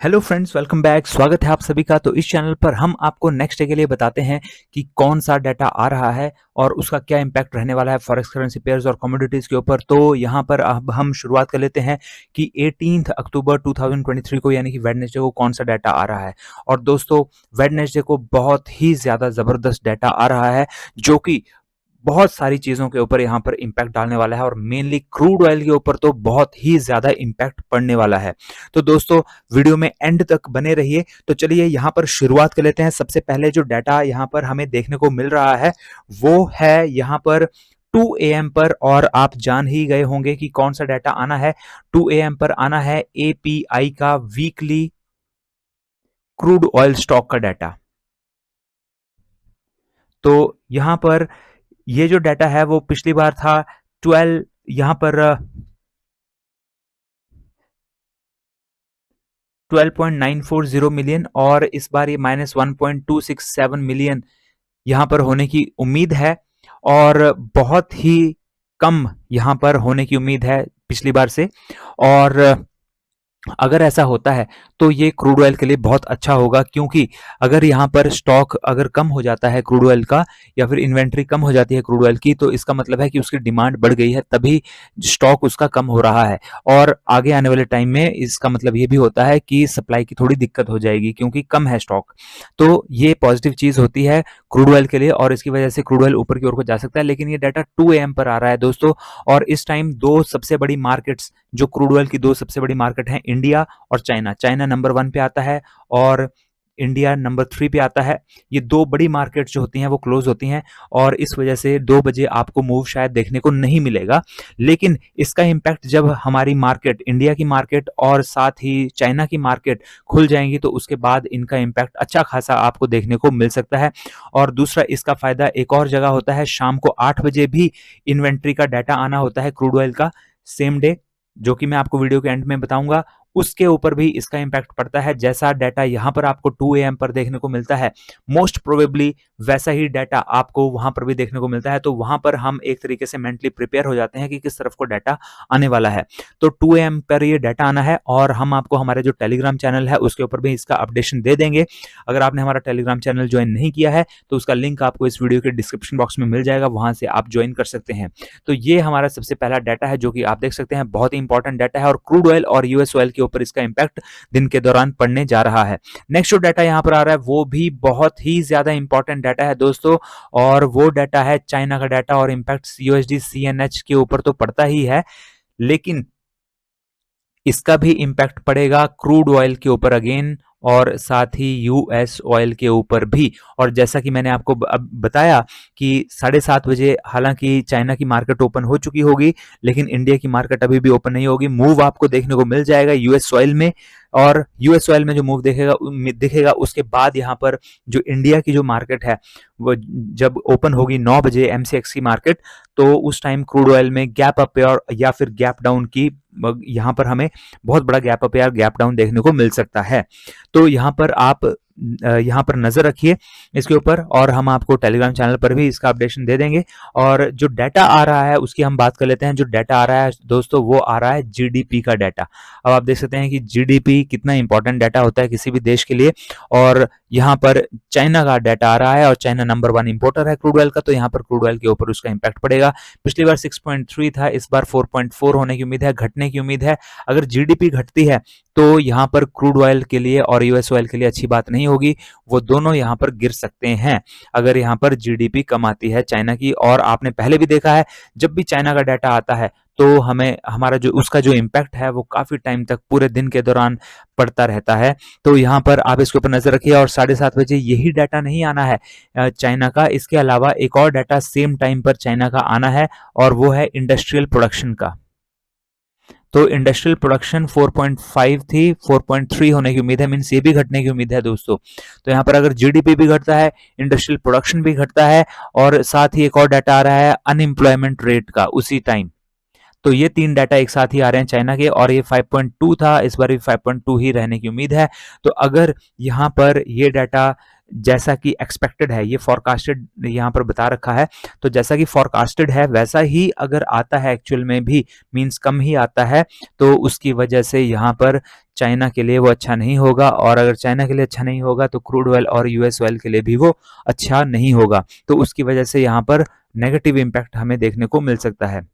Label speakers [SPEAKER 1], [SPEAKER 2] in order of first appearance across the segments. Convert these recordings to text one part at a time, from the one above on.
[SPEAKER 1] Hello friends, welcome back. स्वागत है आप सभी का। तो इस चैनल पर हम आपको नेक्स्ट डे के लिए बताते हैं कि कौन सा डाटा आ रहा है और उसका क्या इम्पैक्ट रहने वाला है फॉरेक्स करेंसी पेयर्स और कमोडिटीज के ऊपर। तो यहाँ पर अब हम शुरुआत कर लेते हैं कि 18 अक्टूबर 2023 को यानी कि वेडनेसडे को कौन सा डाटा आ रहा है। और दोस्तों, वेडनेसडे को बहुत ही ज़्यादा ज़बरदस्त डाटा आ रहा है जो कि बहुत सारी चीज़ों के ऊपर यहाँ पर इम्पैक्ट डालने वाला है और मेनली क्रूड ऑयल के ऊपर तो बहुत ही ज़्यादा इम्पैक्ट पड़ने वाला है। तो दोस्तों, वीडियो में एंड तक बने रहिए। तो चलिए यहाँ पर शुरुआत कर लेते हैं। सबसे पहले जो डाटा यहाँ पर हमें देखने को मिल रहा है वो है यहाँ पर 2 AM पर, और आप जान ही गए होंगे कि कौन सा डाटा आना है। 2 AM पर आना है API का वीकली क्रूड ऑयल स्टॉक का डाटा। तो यहाँ पर ये जो डाटा है वो पिछली बार था 12, यहाँ पर 12.940 मिलियन, और इस बार ये -1.267 मिलियन यहाँ पर होने की उम्मीद है। और बहुत ही कम यहाँ पर होने की उम्मीद है पिछली बार से। और अगर ऐसा होता है तो ये क्रूड ऑयल के लिए बहुत अच्छा होगा, क्योंकि अगर यहाँ पर स्टॉक अगर कम हो जाता है क्रूड ऑयल का, या फिर इन्वेंट्री कम हो जाती है क्रूड ऑयल की, तो इसका मतलब है कि उसकी डिमांड बढ़ गई है, तभी स्टॉक उसका कम हो रहा है। और आगे आने वाले टाइम में इसका मतलब ये भी होता है कि सप्लाई की थोड़ी दिक्कत हो जाएगी क्योंकि कम है स्टॉक। तो ये पॉजिटिव चीज़ होती है क्रूड ऑयल के लिए, और इसकी वजह से क्रूड ऑयल ऊपर की ओर को जा सकता है। लेकिन ये डाटा 2 AM पर आ रहा है दोस्तों, और इस टाइम दो सबसे बड़ी मार्केट्स, जो क्रूड ऑयल की दो सबसे बड़ी मार्केट हैं, इंडिया और चाइना। चाइना नंबर 1 पे आता है और इंडिया नंबर 3 पे आता है। ये दो बड़ी मार्केट जो होती हैं वो क्लोज होती हैं, और इस वजह से 2 बजे आपको मूव शायद देखने को नहीं मिलेगा। लेकिन इसका इम्पैक्ट जब हमारी मार्केट, इंडिया की मार्केट और साथ ही चाइना की मार्केट खुल जाएंगी, तो उसके बाद इनका इम्पैक्ट अच्छा खासा आपको देखने को मिल सकता है। और दूसरा, इसका फायदा एक और जगह होता है, शाम को 8 बजे भी इन्वेंट्री का डाटा आना होता है क्रूड ऑयल का, सेम डे, जो कि मैं आपको वीडियो के एंड में बताऊंगा। उसके ऊपर भी इसका इम्पैक्ट पड़ता है। जैसा डाटा यहाँ पर आपको 2 AM पर देखने को मिलता है, मोस्ट प्रोबेबली वैसा ही डाटा आपको वहां पर भी देखने को मिलता है। तो वहां पर हम एक तरीके से मेंटली प्रिपेयर हो जाते हैं कि किस तरफ को डाटा आने वाला है। तो 2 AM पर ये डाटा आना है, और हम आपको हमारे जो टेलीग्राम चैनल है उसके ऊपर भी इसका अपडेशन दे देंगे। अगर आपने हमारा टेलीग्राम चैनल ज्वाइन नहीं किया है तो उसका लिंक आपको इस वीडियो के डिस्क्रिप्शन बॉक्स में मिल जाएगा, वहां से आप ज्वाइन कर सकते हैं। तो ये हमारा सबसे पहला डाटा है जो कि आप देख सकते हैं, बहुत ही इंपॉर्टेंट डाटा है, और क्रूड ऑयल और यूएस ऑयल के ऊपर इसका इंपैक्ट दिन के दौरान पड़ने जा रहा है। नेक्स्ट जो डाटा यहाँ पर आ रहा है वो भी बहुत ही ज्यादा इंपॉर्टेंट डाटा है दोस्तों, और वो डाटा है चाइना का डाटा, और इम्पैक्ट यूएसडी सीएनएच के ऊपर तो पड़ता ही है, लेकिन इसका भी इम्पैक्ट पड़ेगा क्रूड ऑयल के ऊपर अगेन, और साथ ही यूएस ऑयल के ऊपर भी। और जैसा कि मैंने आपको अब बताया कि 7:30 बजे हालांकि चाइना की मार्केट ओपन हो चुकी होगी, लेकिन इंडिया की मार्केट अभी भी ओपन नहीं होगी। मूव आपको देखने को मिल जाएगा यूएस ऑयल में, और यूएस ऑयल में जो मूव दिखेगा उसके बाद यहाँ पर जो इंडिया की जो मार्केट है वो जब ओपन होगी 9 बजे एमसीएक्स की मार्केट, तो उस टाइम क्रूड ऑयल में गैप अप या फिर गैप डाउन की, यहाँ पर हमें बहुत बड़ा गैप अप या गैप डाउन देखने को मिल सकता है। तो यहाँ पर आप यहाँ पर नजर रखिए इसके ऊपर, और हम आपको टेलीग्राम चैनल पर भी इसका अपडेशन दे देंगे। और जो डाटा आ रहा है उसकी हम बात कर लेते हैं। जो डाटा आ रहा है दोस्तों वो आ रहा है जीडीपी का डाटा। अब आप देख सकते हैं कि जीडीपी कितना इंपॉर्टेंट डाटा होता है किसी भी देश के लिए। और यहाँ पर चाइना का डाटा आ रहा है, और चाइना नंबर 1 इंपोर्टर है क्रूड ऑयल का, तो यहाँ पर क्रूड ऑयल के ऊपर उसका इंपैक्ट पड़ेगा। पिछली बार 6.3 था, इस बार 4.4 होने की उम्मीद है, घटने की उम्मीद है। अगर जीडीपी घटती है तो यहाँ पर क्रूड ऑयल के लिए और यूएस ऑयल के लिए अच्छी बात नहीं होगी, वो दोनों यहाँ पर गिर सकते हैं अगर यहाँ पर जीडीपी कम आती है चाइना की। और आपने पहले भी देखा है, जब भी चाइना का डाटा आता है तो हमें हमारा जो उसका जो इम्पैक्ट है वो काफी टाइम तक पूरे दिन के दौरान पड़ता रहता है। तो यहाँ पर आप इसके ऊपर नजर रखिए। और 7:30 बजे यही डाटा नहीं आना है चाइना का, इसके अलावा एक और डाटा सेम टाइम पर चाइना का आना है, और वो है इंडस्ट्रियल प्रोडक्शन का। तो इंडस्ट्रियल प्रोडक्शन 4.5 थी, 4.3 होने की उम्मीद है, मीन्स ये भी घटने की उम्मीद है दोस्तों। तो यहाँ पर अगर जीडीपी भी घटता है, इंडस्ट्रियल प्रोडक्शन भी घटता है, और साथ ही एक और डाटा आ रहा है अनएम्प्लॉयमेंट रेट का उसी टाइम, तो ये 3 डाटा एक साथ ही आ रहे हैं चाइना के, और ये 5.2 था, इस बार भी 5.2 ही रहने की उम्मीद है। तो अगर यहाँ पर ये डाटा जैसा कि एक्सपेक्टेड है, ये फोरकास्टेड यहाँ पर बता रखा है, तो जैसा कि फोरकास्टेड है वैसा ही अगर आता है एक्चुअल में भी, मींस कम ही आता है, तो उसकी वजह से यहाँ पर चाइना के लिए वो अच्छा नहीं होगा, और अगर चाइना के लिए अच्छा नहीं होगा तो क्रूड ऑयल और यूएस ऑयल के लिए भी वो अच्छा नहीं होगा। तो उसकी वजह से यहाँ पर नेगेटिव इम्पैक्ट हमें देखने को मिल सकता है।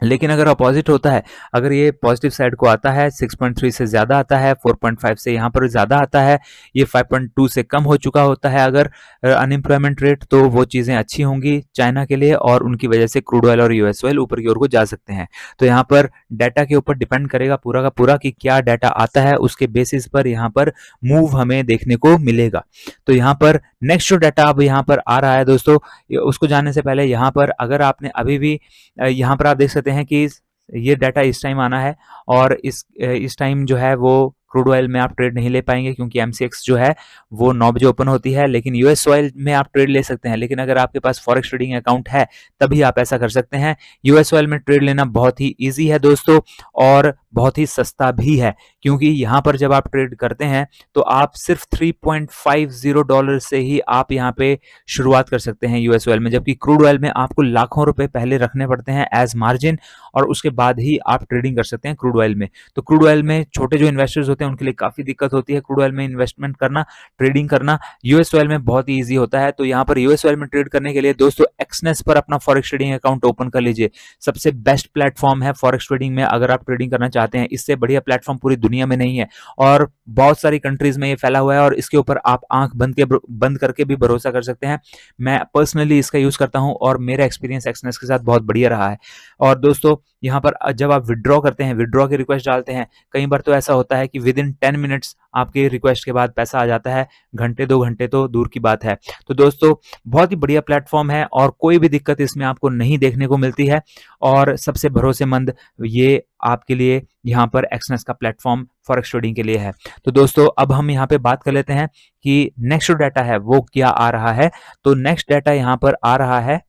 [SPEAKER 1] लेकिन अगर अपोजिट होता है, अगर ये पॉजिटिव साइड को आता है, 6.3 से ज़्यादा आता है, 4.5 से यहाँ पर ज़्यादा आता है, ये 5.2 से कम हो चुका होता है अगर अनएम्प्लॉयमेंट रेट, तो वो चीज़ें अच्छी होंगी चाइना के लिए, और उनकी वजह से क्रूड ऑयल और यूएस ऑयल ऊपर की ओर को जा सकते हैं। तो यहाँ पर डाटा के ऊपर डिपेंड करेगा पूरा का पूरा कि क्या डाटा आता है, उसके बेसिस पर यहाँ पर मूव हमें देखने को मिलेगा। तो यहाँ पर नेक्स्ट जो डाटा अब यहाँ पर आ रहा है दोस्तों, उसको जानने से पहले यहाँ पर अगर आपने अभी भी यहाँ पर आप देख सकते हैं कि ये डाटा इस टाइम आना है, और इस टाइम जो है वो क्रूड ऑयल में आप ट्रेड नहीं ले पाएंगे, क्योंकि एमसीएक्स जो है वो 9 बजे ओपन होती है, लेकिन यूएस ऑयल में आप ट्रेड ले सकते हैं। लेकिन अगर आपके पास फॉरेक्स ट्रेडिंग अकाउंट है तभी आप ऐसा कर सकते हैं। यूएस ऑयल में ट्रेड लेना बहुत ही ईजी है दोस्तों, और बहुत ही सस्ता भी है, क्योंकि यहाँ पर जब आप ट्रेड करते हैं तो आप सिर्फ $3.50 से ही आप यहाँ पे शुरुआत कर सकते हैं यूएस ऑयल में, जबकि क्रूड ऑयल में आपको लाखों रुपए पहले रखने पड़ते हैं एज मार्जिन, और उसके बाद ही आप ट्रेडिंग कर सकते हैं क्रूड ऑयल में। तो क्रूड ऑयल में छोटे जो इन्वेस्टर्स होते हैं उनके लिए काफी दिक्कत होती है क्रूड ऑयल में इन्वेस्टमेंट करना, ट्रेडिंग करना। यूएस ऑयल में बहुत ही ईजी होता है। तो यहाँ पर यूएस ऑयल में ट्रेड करने के लिए दोस्तों एक्सनेस पर अपना फॉरेक्स ट्रेडिंग अकाउंट ओपन कर लीजिए। सबसे बेस्ट प्लेटफॉर्म है फॉरेक्स ट्रेडिंग में, अगर आप ट्रेडिंग करना चाहते हैं, इससे बढ़िया प्लेटफॉर्म पूरी दुनिया में नहीं है, और बहुत सारी कंट्रीज में ये फैला हुआ है, और इसके ऊपर आप आंख बंद करके भी भरोसा कर सकते हैं। मैं पर्सनली इसका यूज करता हूं, और मेरा एक्सपीरियंस एक्सनेस के साथ बहुत बढ़िया रहा है। और दोस्तों यहाँ पर जब आप विड्रॉ करते हैं, विड्रॉ की रिक्वेस्ट डालते हैं, कई बार तो ऐसा होता है कि विद इन 10 मिनट्स आपके रिक्वेस्ट के बाद पैसा आ जाता है, घंटे 2 घंटे तो दूर की बात है। तो दोस्तों बहुत ही बढ़िया प्लेटफॉर्म है, और कोई भी दिक्कत इसमें आपको नहीं देखने को मिलती है, और सबसे भरोसेमंद ये आपके लिए यहाँ पर एक्सनेस का प्लेटफॉर्म फॉरेक्स ट्रेडिंग के लिए है। तो दोस्तों अब हम यहाँ पे बात कर लेते हैं कि नेक्स्ट जो डाटा है वो क्या आ रहा है। तो नेक्स्ट डाटा यहाँ पर आ रहा है,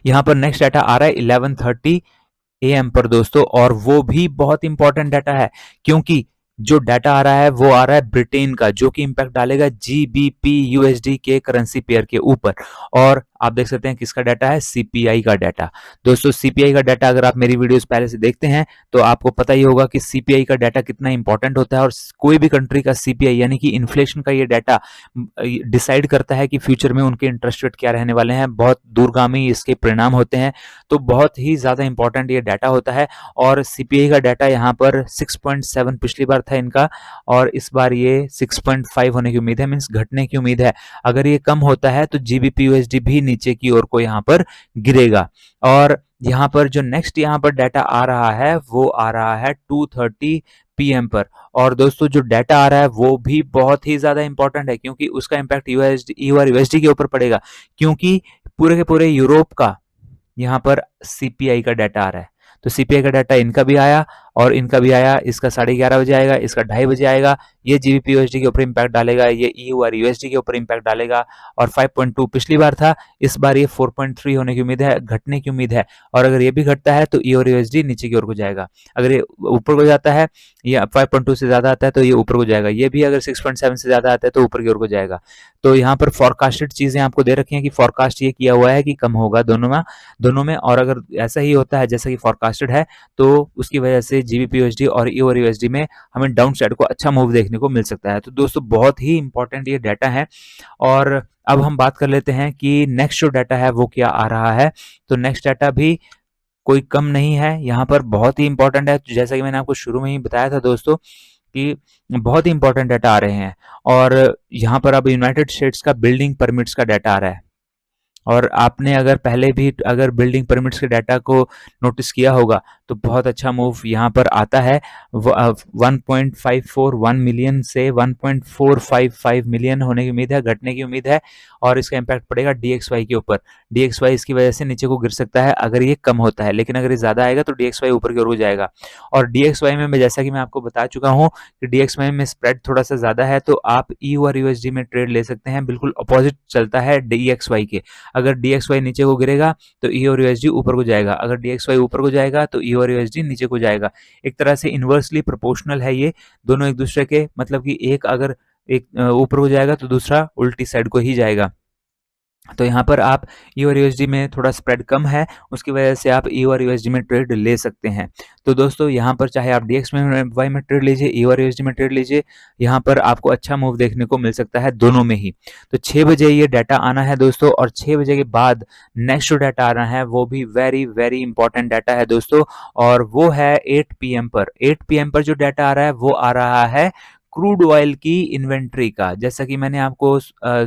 [SPEAKER 1] यहाँ पर नेक्स्ट डाटा आ रहा है 11:30 AM पर दोस्तों, और वो भी बहुत इंपॉर्टेंट डाटा है, क्योंकि जो डाटा आ रहा है वो आ रहा है ब्रिटेन का, जो कि इंपैक्ट डालेगा जीबीपी यूएसडी के करेंसी पेयर के ऊपर। और आप देख सकते हैं किसका डाटा है, सीपीआई का डाटा। दोस्तों सीपीआई का डाटा अगर आप मेरी वीडियोस पहले से देखते हैं तो आपको पता ही होगा कि सीपीआई का डाटा कितना इंपॉर्टेंट होता है, और कोई भी कंट्री का सीपीआई यानी कि इन्फ्लेशन का ये डाटा डिसाइड करता है कि फ्यूचर में उनके इंटरेस्ट रेट क्या रहने वाले हैं, बहुत दूरगामी इसके परिणाम होते हैं। तो बहुत ही ज्यादा इंपॉर्टेंट ये डाटा होता है, और सीपीआई का डाटा यहाँ पर 6.7 पिछली बार था इनका, और इस बार ये 6.5 होने की उम्मीद है, मींस घटने की उम्मीद है। अगर ये कम होता है तो जीबीपी यूएसडी भी नीचे की ओर को यहाँ पर गिरेगा। और यहाँ पर जो नेक्स्ट यहाँ पर डाटा आ रहा है वो आ रहा है 2:30 PM पर। और दोस्तों जो डाटा आ रहा है वो भी बहुत ही ज्यादा इंपॉर्टेंट है, क्योंकि उसका इंपैक्ट यूएसडी और यूएसडी के ऊपर पड़ेगा, क्योंकि पूरे के पूरे यूरोप का यहाँ पर सीपीआई का डाटा आ रहा है। तो सीपीआई का डाटा इनका भी आया और इनका भी आया, इसका 11:30 बजे आएगा, इसका 2:30 बजे आएगा। ये जीबीपी यूएसडी के ऊपर इंपैक्ट डालेगा, ये ईयू और यूएसडी के ऊपर इंपैक्ट डालेगा। और 5.2 पिछली बार था, इस बार ये 4.3 होने की उम्मीद है, घटने की उम्मीद है। और अगर ये भी घटता है तो ईयू और यूएसडी नीचे की ओर को जाएगा। अगर ये ऊपर को जाता है, या 5.2 से ज्यादा आता है तो ये ऊपर को जाएगा। ये भी अगर 6.7 से ज्यादा आता है तो ऊपर की ओर को जाएगा। तो यहाँ पर फोरकास्टेड चीजें आपको दे रखी हैं कि फोरकास्ट ये किया हुआ है कि कम होगा दोनों में। और अगर ऐसा ही होता है जैसा कि फोरकास्टेड है तो उसकी वजह से जीबीपी यूएसडी और ईयू और यूएसडी में हमें डाउन साइड को अच्छा मूव देखने को मिल सकता है। तो दोस्तों बहुत ही इंपॉर्टेंट ये डाटा है। और अब हम बात कर लेते हैं कि नेक्स्ट जो डाटा है वो क्या आ रहा है। तो नेक्स्ट डाटा भी कोई कम नहीं है, यहाँ पर बहुत ही इंपॉर्टेंट है। जैसा कि मैंने आपको शुरू में ही बताया था दोस्तों कि बहुत ही इंपॉर्टेंट डाटा आ रहे हैं। और यहाँ पर अब यूनाइटेड स्टेट्स का बिल्डिंग परमिट्स का डाटा आ रहा है। और आपने अगर पहले भी अगर बिल्डिंग परमिट्स के डाटा को नोटिस किया होगा तो बहुत अच्छा मूव यहाँ पर आता है। 1.541 मिलियन से 1.455 मिलियन होने की उम्मीद है, घटने की उम्मीद है। और इसका इम्पैक्ट पड़ेगा डीएक्सवाई के ऊपर। डीएक्सवाई इसकी वजह से नीचे को गिर सकता है अगर ये कम होता है, लेकिन अगर ये ज्यादा आएगा तो डीएक्सवाई ऊपर की ओर जाएगा। और डीएक्सवाई में जैसा कि मैं आपको बता चुका हूँ कि डीएक्सवाई में स्प्रेड थोड़ा सा ज्यादा है, तो आप ईयू और यूएसडी में ट्रेड ले सकते हैं। बिल्कुल अपोजिट चलता है डीएक्सवाई के। अगर डीएक्सवाई नीचे को गिरेगा तो ईयू और यूएसडी ऊपर को जाएगा, अगर डीएक्सवाई ऊपर को जाएगा तो ईयू EUR/USD नीचे को जाएगा। एक तरह से इन्वर्सली प्रोपोर्शनल है ये दोनों एक दूसरे के, मतलब कि एक अगर एक ऊपर को जाएगा तो दूसरा उल्टी साइड को ही जाएगा। तो यहाँ पर आप EUR/USD में थोड़ा स्प्रेड कम है, उसकी वजह से आप EUR/USD में ट्रेड ले सकते हैं। तो दोस्तों यहाँ पर चाहे आप DXY में ट्रेड लीजिए, EUR/USD में ट्रेड लीजिए, यहाँ पर आपको अच्छा मूव देखने को मिल सकता है दोनों में ही। तो 6 बजे ये डाटा आना है दोस्तों, और 6 बजे के बाद नेक्स्ट जो डाटा आ रहा है वो भी वेरी वेरी इंपॉर्टेंट डाटा है दोस्तों, और वो है 8 PM पर। 8 PM पर जो डाटा आ रहा है वो आ रहा है क्रूड ऑयल की इन्वेंट्री का। जैसा कि मैंने आपको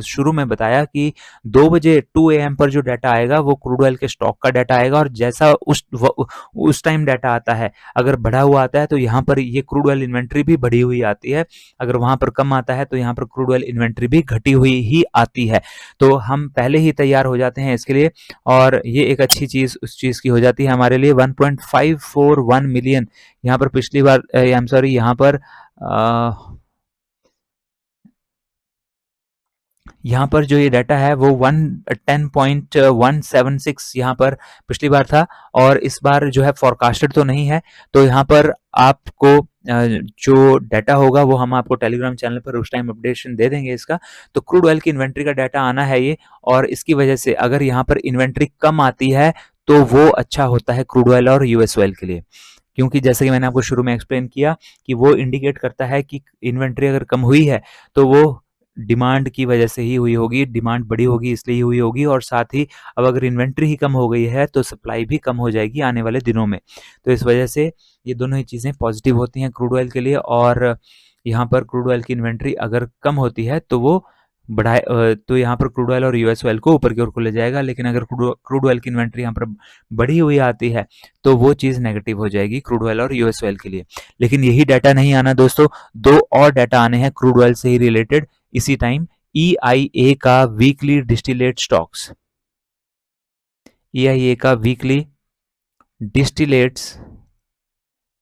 [SPEAKER 1] शुरू में बताया कि 2 बजे 2 AM पर जो डाटा आएगा वो क्रूड ऑयल के स्टॉक का डाटा आएगा, और जैसा उस टाइम डाटा आता है, अगर बढ़ा हुआ आता है तो यहाँ पर ये क्रूड ऑयल इन्वेंट्री भी बढ़ी हुई आती है, अगर वहां पर कम आता है तो यहाँ पर क्रूड ऑयल इन्वेंट्री भी घटी हुई ही आती है। तो हम पहले ही तैयार हो जाते हैं इसके लिए, और ये एक अच्छी चीज उस चीज की हो जाती है हमारे लिए। 1.541 मिलियन यहाँ पर पिछली बार, आई एम सॉरी, यहाँ पर जो ये डाटा है वो 10.176 यहाँ पर पिछली बार था, और इस बार जो है फोरकास्टेड तो नहीं है। तो यहाँ पर आपको जो डाटा होगा वो हम आपको टेलीग्राम चैनल पर उस टाइम अपडेशन दे देंगे इसका। तो क्रूड ऑयल की इन्वेंट्री का डाटा आना है ये, और इसकी वजह से अगर यहाँ पर इन्वेंट्री कम आती है तो वो अच्छा होता है क्रूड ऑयल और US ऑयल के लिए, क्योंकि जैसे कि मैंने आपको शुरू में एक्सप्लेन किया कि वो इंडिकेट करता है कि इन्वेंट्री अगर कम हुई है तो वो डिमांड की वजह से ही हुई होगी, डिमांड बड़ी होगी इसलिए ही हुई होगी, और साथ ही अब अगर इन्वेंट्री ही कम हो गई है तो सप्लाई भी कम हो जाएगी आने वाले दिनों में। तो इस वजह से ये दोनों ही चीज़ें पॉजिटिव होती हैं क्रूड ऑयल के लिए, और यहाँ पर क्रूड ऑयल की इन्वेंट्री अगर कम होती है तो वो बढ़ाए तो यहाँ पर क्रूड ऑयल और US ऑयल को ऊपर की ओर को ले जाएगा, लेकिन अगर क्रूड ऑयल की इन्वेंट्री यहाँ पर बढ़ी हुई आती है तो वो चीज़ नेगेटिव हो जाएगी क्रूड ऑयल और US ऑयल के लिए। लेकिन यही डाटा नहीं आना दोस्तों, दो और डाटा आने हैं क्रूड ऑयल से ही रिलेटेड इसी टाइम। EIA का वीकली डिस्टिलेट स्टॉक्स, EIA का वीकली डिस्टिलेट्स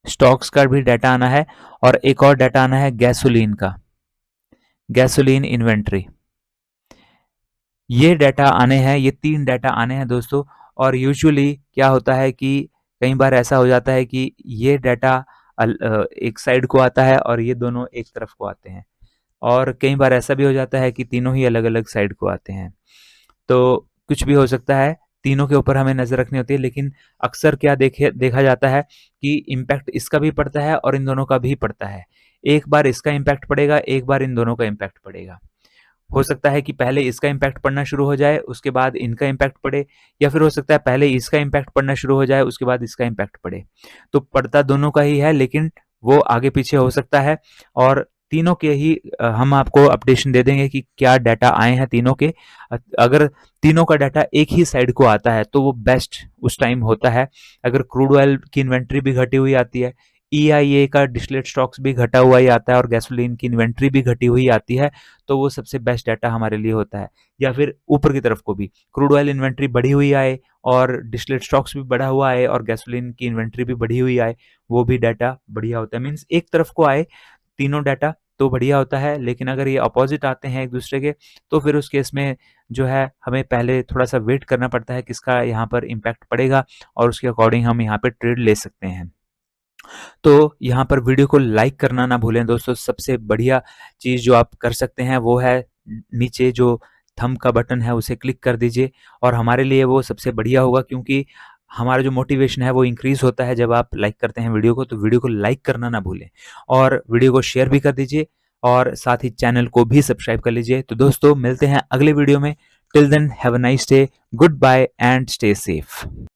[SPEAKER 1] स्टॉक्स का भी डाटा आना है, और एक और डाटा आना है गैसोलीन का, गैसोलीन इन्वेंट्री। ये डाटा आने हैं, ये 3 डाटा आने हैं दोस्तों। और यूजुअली क्या होता है कि कई बार ऐसा हो जाता है कि ये डाटा एक साइड को आता है और ये दोनों एक तरफ को आते हैं, और कई बार ऐसा भी हो जाता है कि तीनों ही अलग अलग साइड को आते हैं। तो कुछ भी हो सकता है, तीनों के ऊपर हमें नजर रखनी होती है, लेकिन अक्सर क्या देखा जाता है कि इम्पैक्ट इसका भी पड़ता है और इन दोनों का भी पड़ता है। एक बार इसका इम्पैक्ट पड़ेगा, एक बार इन दोनों का इम्पैक्ट पड़ेगा। हो सकता है कि पहले इसका इम्पैक्ट पड़ना शुरू हो जाए उसके बाद इनका इम्पैक्ट पड़े, या फिर हो सकता है पहले इसका इम्पैक्ट पड़ना शुरू हो जाए उसके बाद इसका इम्पैक्ट पड़े। तो पड़ता दोनों का ही है, लेकिन वो आगे पीछे हो सकता है, और तीनों के ही हम आपको अपडेशन दे देंगे कि क्या डाटा आए हैं तीनों के। अगर तीनों का डाटा एक ही साइड को आता है तो वो बेस्ट उस टाइम होता है। अगर क्रूड ऑयल की इन्वेंट्री भी घटी हुई आती है, EIA का डिस्टिलेट स्टॉक्स भी घटा हुआ ही आता है, और गैसोलीन की इन्वेंट्री भी घटी हुई आती है, तो वो सबसे बेस्ट डाटा हमारे लिए होता है। या फिर ऊपर की तरफ को भी क्रूड ऑयल इन्वेंट्री बढ़ी हुई आए और डिस्टिलेट स्टॉक्स भी बढ़ा हुआ आए और गैसोलीन की इन्वेंट्री भी बढ़ी हुई आए, वो भी डाटा बढ़िया होता है। मीन्स एक तरफ को आए तीनों डाटा तो बढ़िया होता है, लेकिन अगर ये अपोजिट आते हैं एक दूसरे के तो फिर उस केस में जो है हमें पहले थोड़ा सा वेट करना पड़ता है किसका यहाँ पर इम्पैक्ट पड़ेगा, और उसके अकॉर्डिंग हम यहाँ पे ट्रेड ले सकते हैं। तो यहाँ पर वीडियो को लाइक करना ना भूलें दोस्तों। सबसे बढ़िया चीज़ जो आप कर सकते हैं वो है नीचे जो थंब का बटन है उसे क्लिक कर दीजिए, और हमारे लिए वो सबसे बढ़िया होगा, क्योंकि हमारा जो मोटिवेशन है वो इंक्रीज होता है जब आप लाइक करते हैं वीडियो को। तो वीडियो को लाइक करना ना भूलें, और वीडियो को शेयर भी कर दीजिए, और साथ ही चैनल को भी सब्सक्राइब कर लीजिए। तो दोस्तों मिलते हैं अगले वीडियो में। Till then have a nice day, goodbye and stay safe.